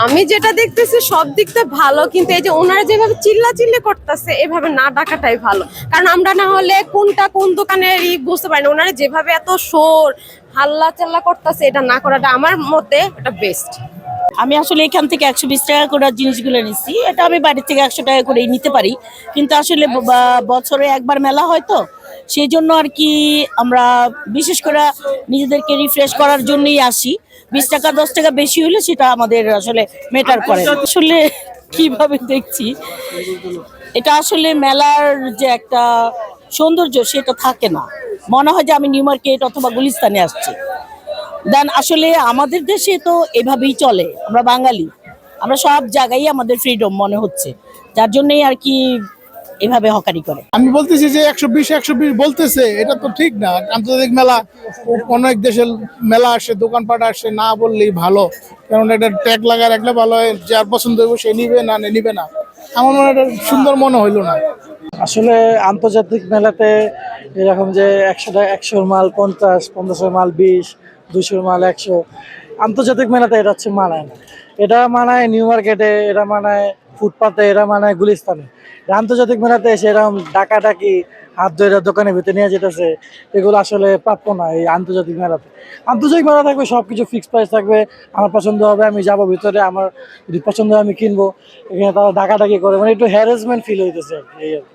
আমি যেটা দেখতেছি সব দিক থেকে ভালো, কিন্তু এই যে ওনারা যেভাবে চিল্লাচিল্লি করতেছে এভাবে না ডাকাটাই ভালো। কারণ আমরা না হলে কোনটা কোন দোকানের বুঝতে পারি না। ওনারা যেভাবে এত শোর হাল্লা চাল্লা করতেছে, এটা না করাটা আমার মতে এটা বেস্ট। আমি আসলে এখান থেকে 120 টাকা করে জিনিসগুলো নিচ্ছি, এটা আমি বাড়ি থেকে 100 টাকা করে নিতে পারি, কিন্তু আসলে বছরে একবার মেলা হয় তো সেই জন্য আর কি আমরা বিশেষ করে নিজেদেরকে রিফ্রেশ করার জন্যই আসি। 20 টাকা 10 টাকা বেশি হলে সেটা আমাদের আসলে ম্যাটার করে না। আসলে কিভাবে দেখছি, এটা আসলে মেলার যে একটা সৌন্দর্য সেটা থাকে না। মনে হয় যে আমি নিউ মার্কেট অথবা গুলিস্তানে আসছি। দেন আসলে আমাদের দেশে তো এভাবেই চলে, আমরা বাঙালি, আমরা সব জায়গায় আমাদের ফ্রিডম মনে হচ্ছে, যার জন্যই আর কি এভাবে হকারি করে। আমি বলতেছি যে 120 বলতেছে, এটা তো ঠিক না। আন্তর্জাতিক মেলা, অনেক দেশের মেলা আসে, দোকানপাট আসে, না বললেই ভালো। কারণ এটা ট্যাগ লাগায় রাখলে ভালো হয়, যার পছন্দ হইব সে নিবে, না নিবে না। আমার মনে হয় এটা সুন্দর মনে হইলো না। আসলে আন্তর্জাতিক মেলাতে এরকম যে 100 মাল 50, 50 মাল 20, 200 মাল 100, আন্তর্জাতিক মেলাতে এটা হচ্ছে মানায় না। এটা মানায় নিউ মার্কেটে, এটা মানায় ফুটপাতে, এটা মানায় গুলিস্তানে। আন্তর্জাতিক মেলাতে এসে এরকম ডাকাডাকি হাত ধরে দোকানের ভিতরে নিয়ে যেতেছে, এগুলো আসলে প্রাপ্য না এই আন্তর্জাতিক মেলাতে। আন্তর্জাতিক মেলা থাকবে, সব কিছু ফিক্সড প্রাইস থাকবে, আমার পছন্দ হবে আমি যাব ভিতরে, আমার যদি পছন্দ হয় আমি কিনবো। এখানে তারা ডাকাডাকি করে, মানে একটু হ্যারাসমেন্ট ফিল হইতেছে আর কি, এই আর কি।